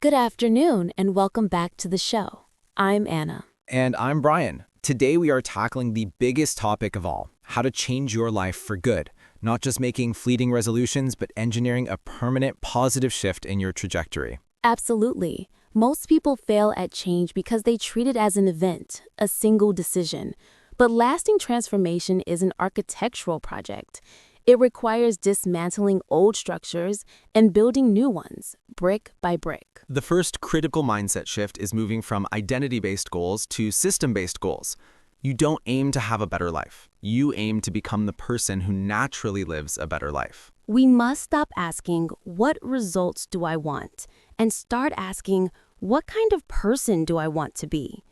Good afternoon, and welcome back to the show. I'm Anna. And I'm Brian. Today we are tackling the biggest topic of all, how to change your life for good. Not just making fleeting resolutions, but engineering a permanent positive shift in your trajectory. Absolutely. Most people fail at change because they treat it as an event, a single decision. But lasting transformation is an architectural project. It requires dismantling old structures and building new ones, brick by brick. The first critical mindset shift is moving from identity-based goals to system-based goals. You don't aim to have a better life. You aim to become the person who naturally lives a better life. We must stop asking, what results do I want? And start asking, what kind of person do I want to be?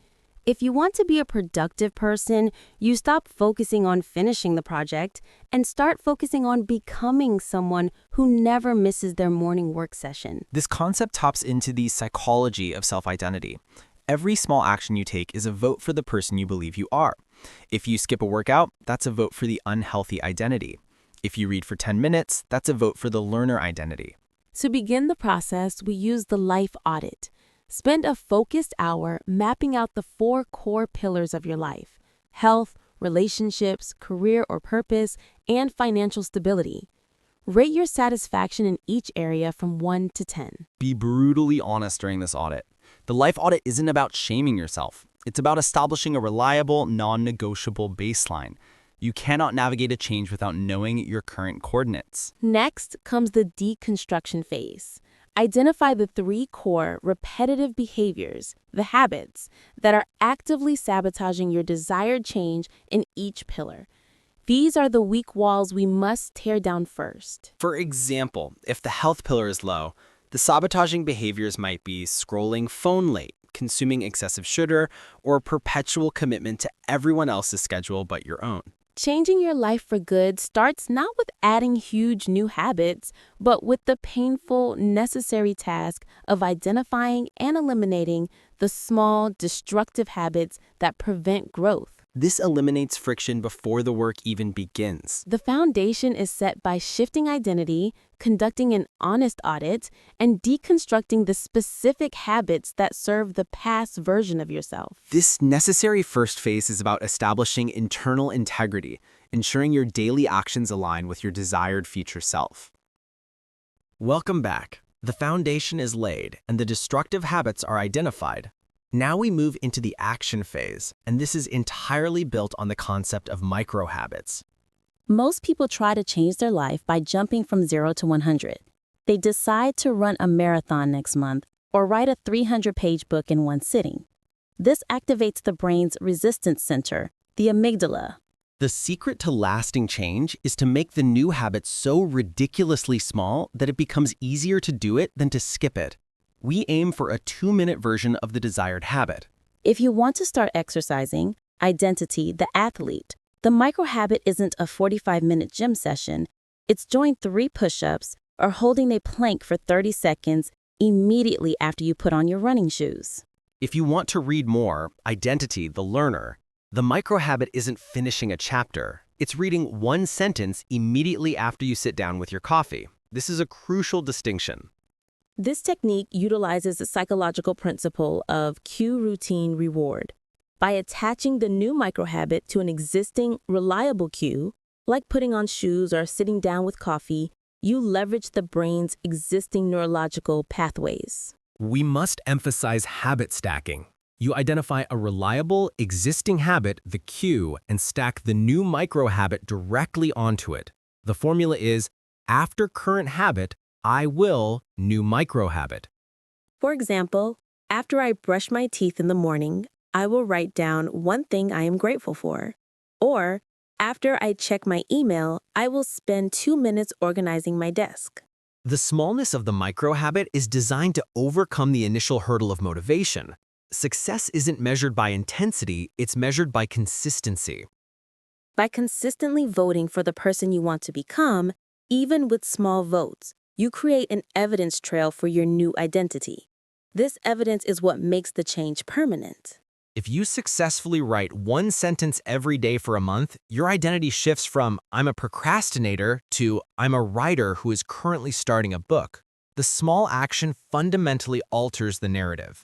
If you want to be a productive person, you stop focusing on finishing the project and start focusing on becoming someone who never misses their morning work session. This concept taps into the psychology of self-identity. Every small action you take is a vote for the person you believe you are. If you skip a workout, that's a vote for the unhealthy identity. If you read for 10 minutes, that's a vote for the learner identity. To begin the process, we use the life audit. Spend a focused hour mapping out the 4 core pillars of your life: health, relationships, career or purpose, and financial stability. Rate your satisfaction in each area from 1 to 10. Be brutally honest during this audit. The life audit isn't about shaming yourself. It's about establishing a reliable, non-negotiable baseline. You cannot navigate a change without knowing your current coordinates. Next comes the deconstruction phase. Identify the 3 core repetitive behaviors, the habits, that are actively sabotaging your desired change in each pillar. These are the weak walls we must tear down first. For example, if the health pillar is low, the sabotaging behaviors might be scrolling phone late, consuming excessive sugar, or perpetual commitment to everyone else's schedule but your own. Changing your life for good starts not with adding huge new habits, but with the painful, necessary task of identifying and eliminating the small, destructive habits that prevent growth. This eliminates friction before the work even begins. The foundation is set by shifting identity, conducting an honest audit, and deconstructing the specific habits that serve the past version of yourself. This necessary first phase is about establishing internal integrity, ensuring your daily actions align with your desired future self. Welcome back. The foundation is laid and the destructive habits are identified. Now we move into the action phase, and this is entirely built on the concept of micro-habits. Most people try to change their life by jumping from 0 to 100. They decide to run a marathon next month or write a 300-page book in one sitting. This activates the brain's resistance center, the amygdala. The secret to lasting change is to make the new habit so ridiculously small that it becomes easier to do it than to skip it. We aim for a 2-minute version of the desired habit. If you want to start exercising, identity, the athlete, the micro-habit isn't a 45-minute gym session. It's doing 3 push-ups or holding a plank for 30 seconds immediately after you put on your running shoes. If you want to read more, identity, the learner, the micro-habit isn't finishing a chapter. It's reading 1 sentence immediately after you sit down with your coffee. This is a crucial distinction. This technique utilizes the psychological principle of cue, routine, reward. By attaching the new microhabit to an existing, reliable cue, like putting on shoes or sitting down with coffee, you leverage the brain's existing neurological pathways. We must emphasize habit stacking. You identify a reliable, existing habit, the cue, and stack the new microhabit directly onto it. The formula is, after current habit, I will, new microhabit. For example, after I brush my teeth in the morning, I will write down 1 thing I am grateful for. Or, after I check my email, I will spend 2 minutes organizing my desk. The smallness of the microhabit is designed to overcome the initial hurdle of motivation. Success isn't measured by intensity, it's measured by consistency. By consistently voting for the person you want to become, even with small votes, you create an evidence trail for your new identity. This evidence is what makes the change permanent. If you successfully write 1 sentence every day for a month, your identity shifts from I'm a procrastinator to I'm a writer who is currently starting a book. The small action fundamentally alters the narrative.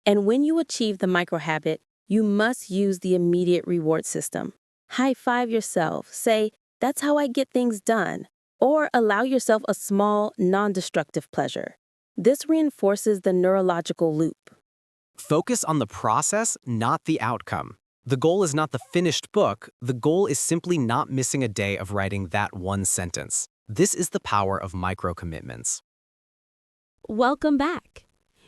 And when you achieve the micro habit, you must use the immediate reward system. High five yourself, say, "That's how I get things done," or allow yourself a small, non destructive pleasure. This reinforces the neurological loop. Focus on the process, not the outcome. The goal is not the finished book, the goal is simply not missing a day of writing that one sentence. This is the power of micro-commitments. Welcome back.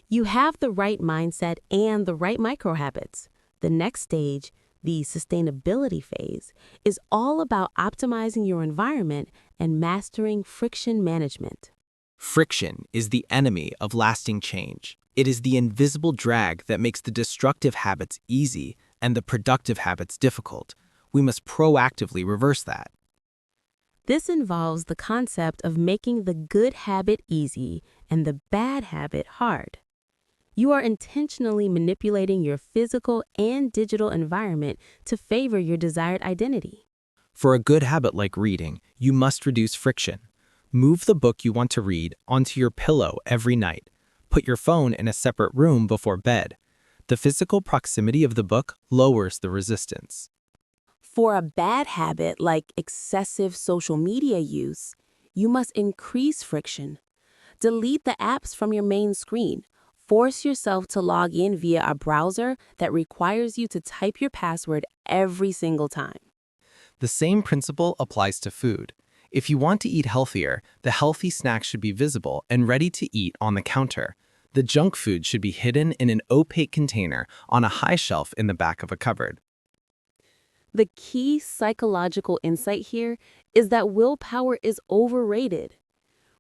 You have the right mindset and the right micro habits. The next stage, the sustainability phase, is all about optimizing your environment and mastering friction management. Friction is the enemy of lasting change. It is the invisible drag that makes the destructive habits easy and the productive habits difficult. We must proactively reverse that. This involves the concept of making the good habit easy and the bad habit hard. You are intentionally manipulating your physical and digital environment to favor your desired identity. For a good habit like reading, you must reduce friction. Move the book you want to read onto your pillow every night. Put your phone in a separate room before bed. The physical proximity of the book lowers the resistance. For a bad habit like excessive social media use, you must increase friction. Delete the apps from your main screen. Force yourself to log in via a browser that requires you to type your password every single time. The same principle applies to food. If you want to eat healthier, the healthy snack should be visible and ready to eat on the counter. The junk food should be hidden in an opaque container on a high shelf in the back of a cupboard. The key psychological insight here is that willpower is overrated.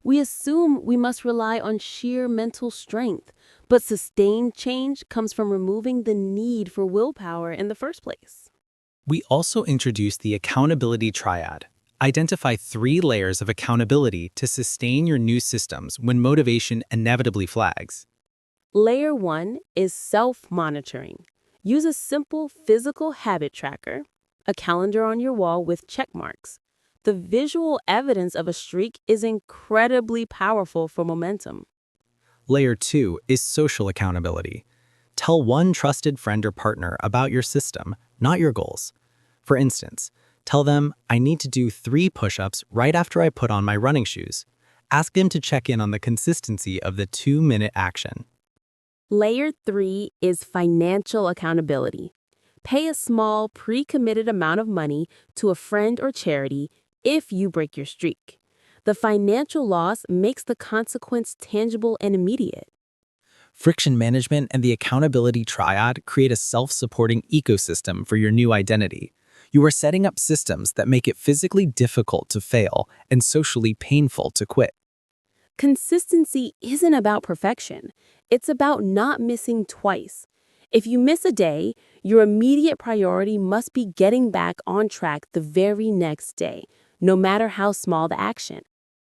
We assume we must rely on sheer mental strength, but sustained change comes from removing the need for willpower in the first place. We also introduce the Accountability Triad. Identify 3 layers of accountability to sustain your new systems when motivation inevitably flags. Layer 1 is self-monitoring. Use a simple physical habit tracker, a calendar on your wall with check marks. The visual evidence of a streak is incredibly powerful for momentum. Layer 2 is social accountability. Tell one trusted friend or partner about your system, not your goals. For instance, tell them, "I need to do 3 push-ups right after I put on my running shoes." Ask them to check in on the consistency of the 2-minute action. Layer 3 is financial accountability. Pay a small, pre-committed amount of money to a friend or charity if you break your streak. The financial loss makes the consequence tangible and immediate. Friction management and the accountability triad create a self-supporting ecosystem for your new identity. You are setting up systems that make it physically difficult to fail and socially painful to quit. Consistency isn't about perfection. It's about not missing twice. If you miss a day, your immediate priority must be getting back on track the very next day, no matter how small the action.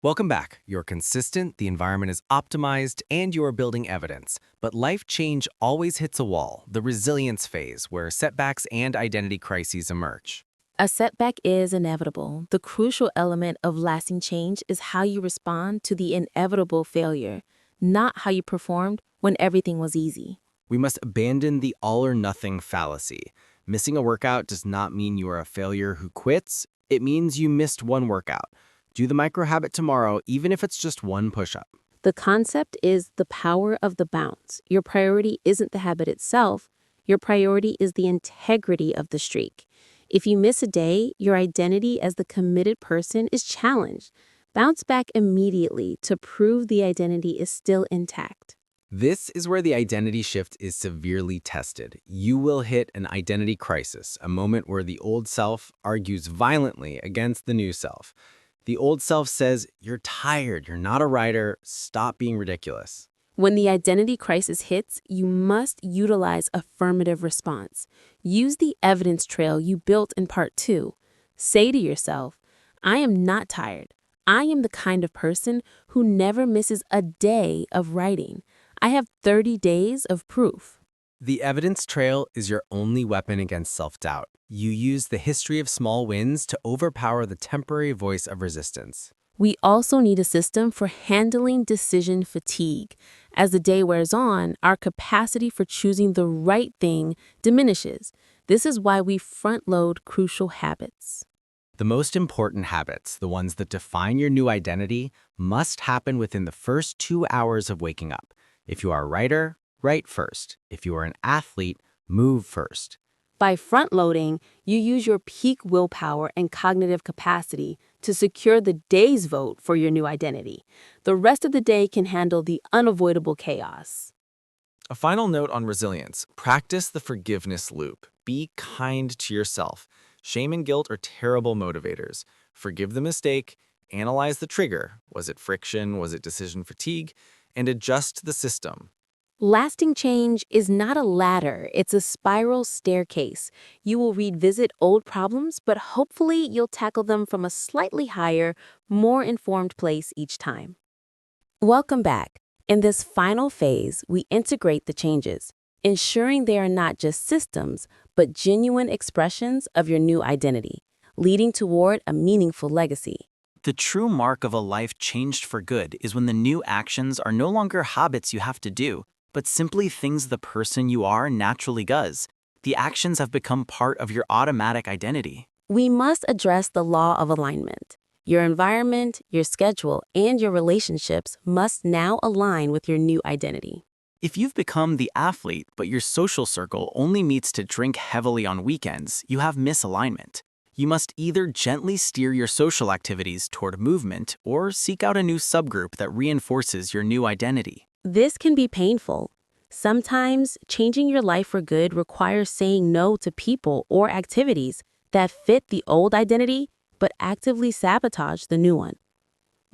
Welcome back. You're consistent, the environment is optimized, and you're building evidence. But life change always hits a wall, the resilience phase, where setbacks and identity crises emerge. A setback is inevitable. The crucial element of lasting change is how you respond to the inevitable failure, not how you performed when everything was easy. We must abandon the all-or-nothing fallacy. Missing a workout does not mean you are a failure who quits. It means you missed one workout. Do the micro habit tomorrow, even if it's just one push-up. The concept is the power of the bounce. Your priority isn't the habit itself. Your priority is the integrity of the streak. If you miss a day, your identity as the committed person is challenged. Bounce back immediately to prove the identity is still intact. This is where the identity shift is severely tested. You will hit an identity crisis, a moment where the old self argues violently against the new self. The old self says, "You're tired, you're not a writer, stop being ridiculous." When the identity crisis hits, you must utilize affirmative response. Use the evidence trail you built in part 2. Say to yourself, "I am not tired. I am the kind of person who never misses a day of writing. I have 30 days of proof." The evidence trail is your only weapon against self-doubt. You use the history of small wins to overpower the temporary voice of resistance. We also need a system for handling decision fatigue. As the day wears on, our capacity for choosing the right thing diminishes. This is why we front-load crucial habits. The most important habits, the ones that define your new identity, must happen within the first 2 hours of waking up. If you are a writer, write first. If you are an athlete, move first. By front-loading, you use your peak willpower and cognitive capacity to secure the day's vote for your new identity. The rest of the day can handle the unavoidable chaos. A final note on resilience: practice the forgiveness loop. Be kind to yourself. Shame and guilt are terrible motivators. Forgive the mistake, analyze the trigger. Was it friction? Was it decision fatigue? And adjust the system. Lasting change is not a ladder, it's a spiral staircase. You will revisit old problems, but hopefully you'll tackle them from a slightly higher, more informed place each time. Welcome back. In this final phase, we integrate the changes, ensuring they are not just systems, but genuine expressions of your new identity, leading toward a meaningful legacy. The true mark of a life changed for good is when the new actions are no longer habits you have to do, but simply things the person you are naturally does. The actions have become part of your automatic identity. We must address the law of alignment. Your environment, your schedule, and your relationships must now align with your new identity. If you've become the athlete, but your social circle only meets to drink heavily on weekends, you have misalignment. You must either gently steer your social activities toward movement or seek out a new subgroup that reinforces your new identity. This can be painful. Sometimes, changing your life for good requires saying no to people or activities that fit the old identity but actively sabotage the new one.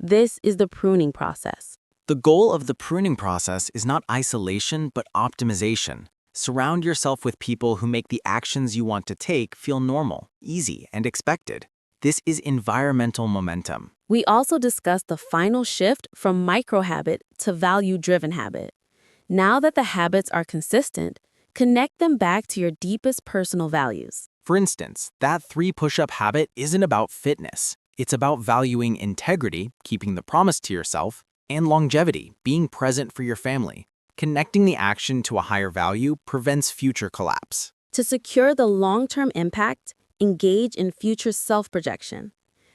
This is the pruning process. The goal of the pruning process is not isolation but optimization. Surround yourself with people who make the actions you want to take feel normal, easy, and expected. This is environmental momentum. We also discussed the final shift from micro-habit to value-driven habit. Now that the habits are consistent, connect them back to your deepest personal values. For instance, that 3 push-up habit isn't about fitness. It's about valuing integrity, keeping the promise to yourself, and longevity, being present for your family. Connecting the action to a higher value prevents future collapse. To secure the long-term impact, engage in future self-projection.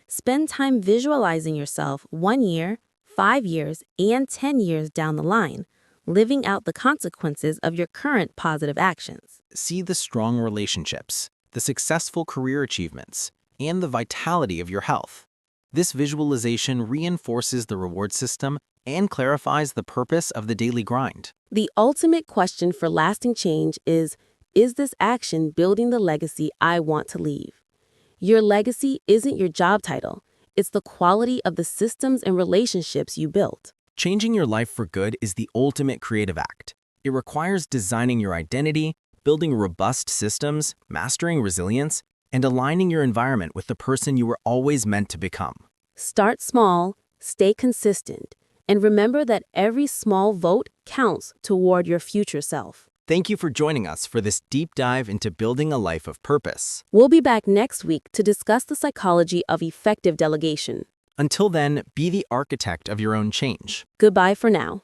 Spend time visualizing yourself 1 year, 5 years, and 10 years down the line, living out the consequences of your current positive actions. See the strong relationships, the successful career achievements, and the vitality of your health. This visualization reinforces the reward system and clarifies the purpose of the daily grind. The ultimate question for lasting change is this action building the legacy I want to leave? Your legacy isn't your job title. It's the quality of the systems and relationships you built. Changing your life for good is the ultimate creative act. It requires designing your identity, building robust systems, mastering resilience, and aligning your environment with the person you were always meant to become. Start small, stay consistent, and remember that every small vote counts toward your future self. Thank you for joining us for this deep dive into building a life of purpose. We'll be back next week to discuss the psychology of effective delegation. Until then, be the architect of your own change. Goodbye for now.